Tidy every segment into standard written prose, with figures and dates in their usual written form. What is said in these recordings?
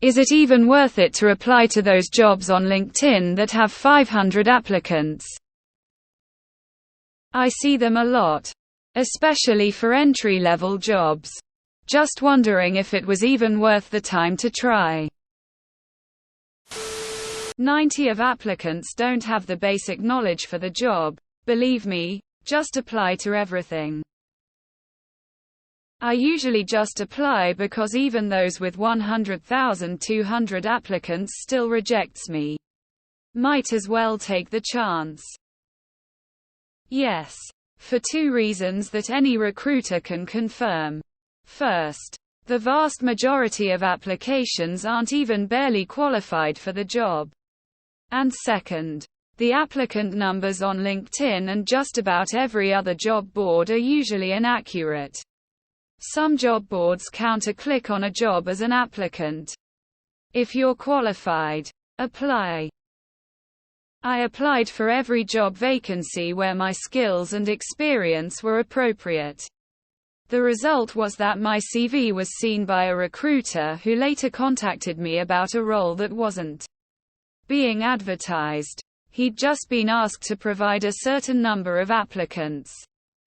Is it even worth it to apply to those jobs on LinkedIn that have 500 applicants? I see them a lot. Especially for entry-level jobs. Just wondering if it was even worth the time to try. 90% of applicants don't have the basic knowledge for the job. Believe me, just apply to everything. I usually just apply because even those with 100,200 applicants still rejects me. Might as well take the chance. Yes. For 2 reasons that any recruiter can confirm. First, the vast majority of applications aren't even barely qualified for the job. And second, the applicant numbers on LinkedIn and just about every other job board are usually inaccurate. Some job boards count a click on a job as an applicant. If you're qualified, apply. I applied for every job vacancy where my skills and experience were appropriate. The result was that my CV was seen by a recruiter who later contacted me about a role that wasn't being advertised. He'd just been asked to provide a certain number of applicants.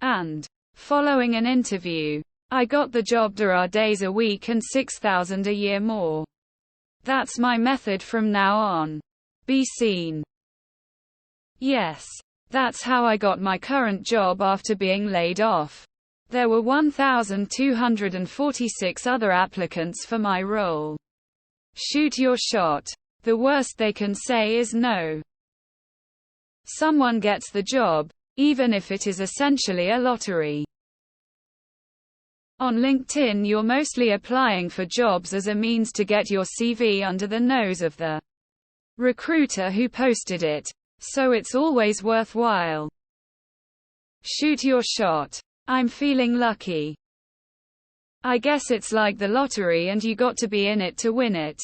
And, following an interview, I got the job. 4 days a week and $6,000 a year more. That's my method from now on. Be seen. Yes. That's how I got my current job after being laid off. There were 1,246 other applicants for my role. Shoot your shot. The worst they can say is no. Someone gets the job, even if it is essentially a lottery. On LinkedIn, you're mostly applying for jobs as a means to get your CV under the nose of the recruiter who posted it, so it's always worthwhile. Shoot your shot. I'm feeling lucky. I guess it's like the lottery and you got to be in it to win it.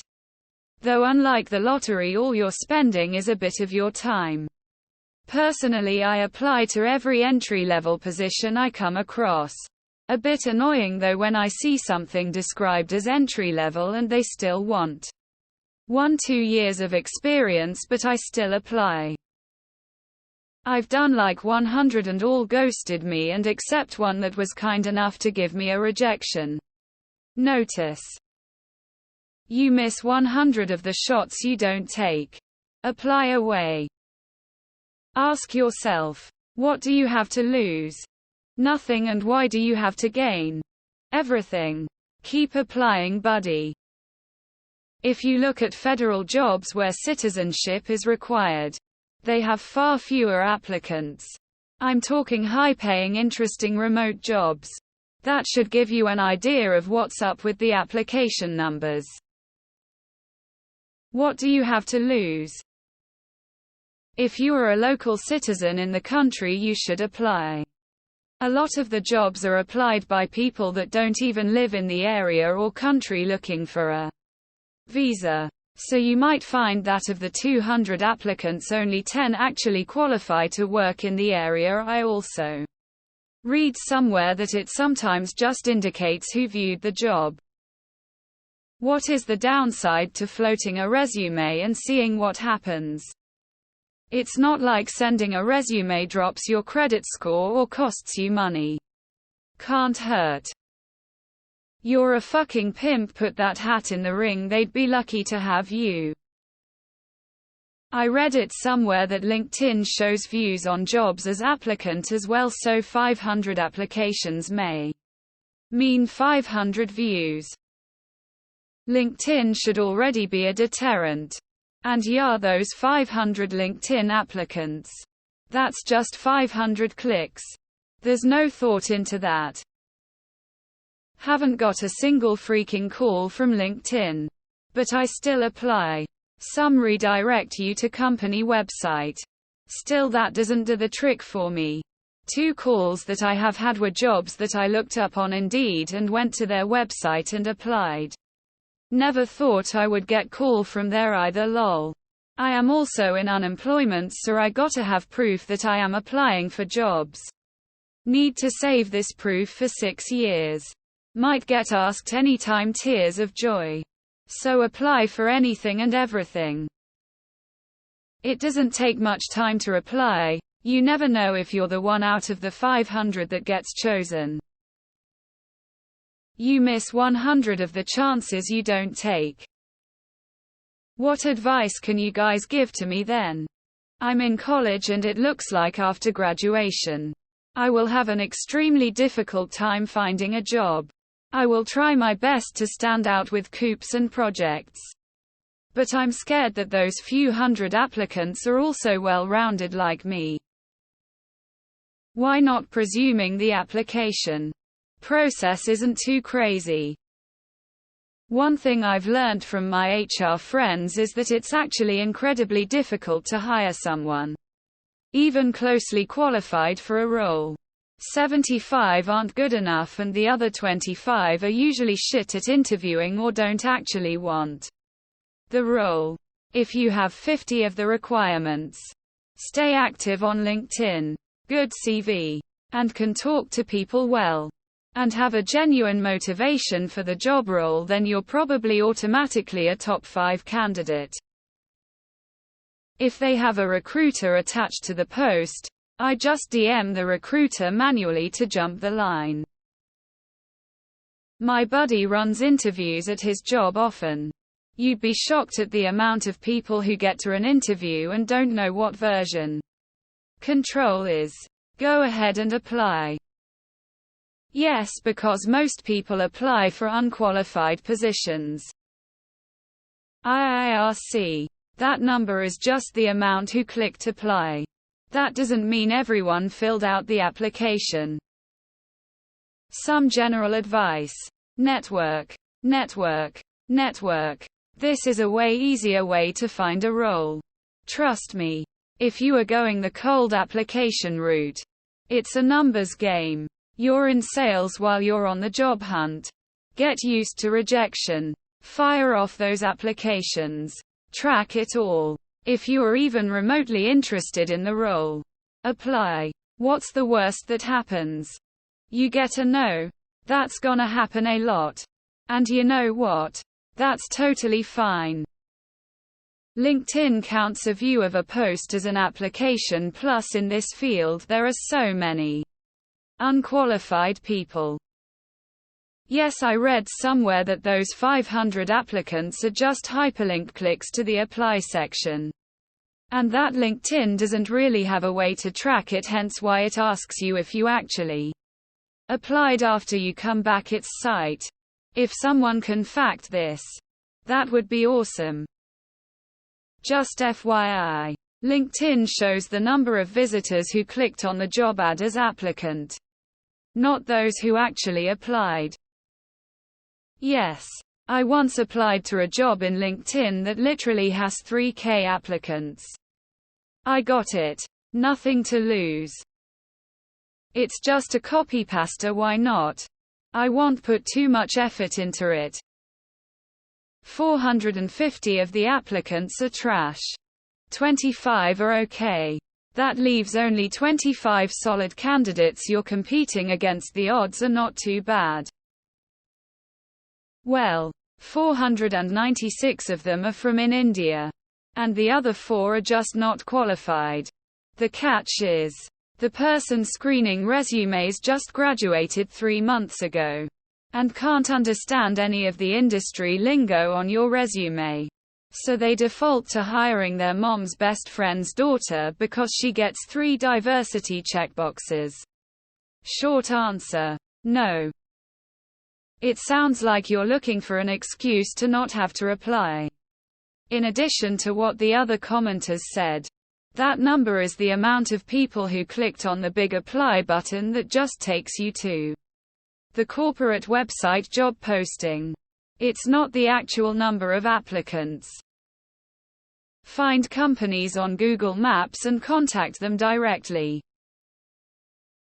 Though unlike the lottery, all you're spending is a bit of your time. Personally, I apply to every entry-level position I come across. A bit annoying though when I see something described as entry-level and they still want 1-2 years of experience, but I still apply. I've done like 100 and all ghosted me, and except one that was kind enough to give me a rejection notice. You miss 100 of the shots you don't take. Apply away. Ask yourself, what do you have to lose? Nothing. And why do you have to gain? Everything. Keep applying, buddy. If you look at federal jobs where citizenship is required, they have far fewer applicants. I'm talking high-paying, interesting remote jobs. That should give you an idea of what's up with the application numbers. What do you have to lose? If you are a local citizen in the country, you should apply. A lot of the jobs are applied by people that don't even live in the area or country looking for a visa. So you might find that of the 200 applicants, only 10 actually qualify to work in the area. I also read somewhere that it sometimes just indicates who viewed the job. What is the downside to floating a resume and seeing what happens? It's not like sending a resume drops your credit score or costs you money. Can't hurt. You're a fucking pimp. Put that hat in the ring, they'd be lucky to have you. I read it somewhere that LinkedIn shows views on jobs as applicant as well, so 500 applications may mean 500 views. LinkedIn should already be a deterrent. And yeah, those 500 LinkedIn applicants. That's just 500 clicks. There's no thought into that. Haven't got a single freaking call from LinkedIn. But I still apply. Some redirect you to company website. Still, that doesn't do the trick for me. 2 calls that I have had were jobs that I looked up on Indeed and went to their website and applied. Never thought I would get call from there either, lol. I am also in unemployment, so I gotta have proof that I am applying for jobs. Need to save this proof for 6 years. Might get asked anytime. Tears of joy. So apply for anything and everything. It doesn't take much time to apply. You never know if you're the one out of the 500 that gets chosen. You miss 100 of the chances you don't take. What advice can you guys give to me then? I'm in college and it looks like after graduation, I will have an extremely difficult time finding a job. I will try my best to stand out with coups and projects. But I'm scared that those few hundred applicants are also well-rounded like me. Why not presuming the application process isn't too crazy? One thing I've learned from my HR friends is that it's actually incredibly difficult to hire someone, even closely qualified for a role. 75 aren't good enough and the other 25 are usually shit at interviewing or don't actually want the role. If you have 50 of the requirements, stay active on LinkedIn, good CV, and can talk to people well, and have a genuine motivation for the job role, then you're probably automatically a top 5 candidate. If they have a recruiter attached to the post, I just DM the recruiter manually to jump the line. My buddy runs interviews at his job often. You'd be shocked at the amount of people who get to an interview and don't know what version control is. Go ahead and apply. Yes, because most people apply for unqualified positions. IIRC. That number is just the amount who clicked apply. That doesn't mean everyone filled out the application. Some general advice. Network. Network. Network. This is a way easier way to find a role. Trust me. If you are going the cold application route, it's a numbers game. You're in sales while you're on the job hunt. Get used to rejection. Fire off those applications. Track it all. If you are even remotely interested in the role, apply. What's the worst that happens? You get a no. That's gonna happen a lot. And you know what? That's totally fine. LinkedIn counts a view of a post as an application, plus in this field there are so many unqualified people. Yes, I read somewhere that those 500 applicants are just hyperlink clicks to the apply section. And that LinkedIn doesn't really have a way to track it, hence why it asks you if you actually applied after you come back its site. If someone can fact this, that would be awesome. Just FYI, LinkedIn shows the number of visitors who clicked on the job ad as applicant, not those who actually applied. Yes, I once applied to a job in LinkedIn that literally has 3,000 applicants. I got it. Nothing to lose. It's just a copy-paster, why not? I won't put too much effort into it. 450 of the applicants are trash. 25 are okay. That leaves only 25 solid candidates you're competing against. The odds are not too bad. Well, 496 of them are from in India. And the other 4 are just not qualified. The catch is, the person screening resumes just graduated 3 months ago and can't understand any of the industry lingo on your resume. So they default to hiring their mom's best friend's daughter because she gets 3 diversity checkboxes. Short answer: no. It sounds like you're looking for an excuse to not have to apply. In addition to what the other commenters said, that number is the amount of people who clicked on the big apply button that just takes you to the corporate website job posting. It's not the actual number of applicants. Find companies on Google Maps and contact them directly.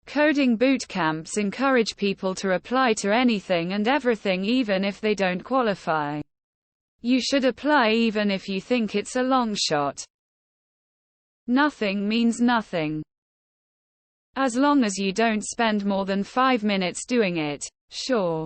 Coding boot camps encourage people to apply to anything and everything, even if they don't qualify. You should apply even if you think it's a long shot. Nothing means nothing. As long as you don't spend more than 5 minutes doing it, sure.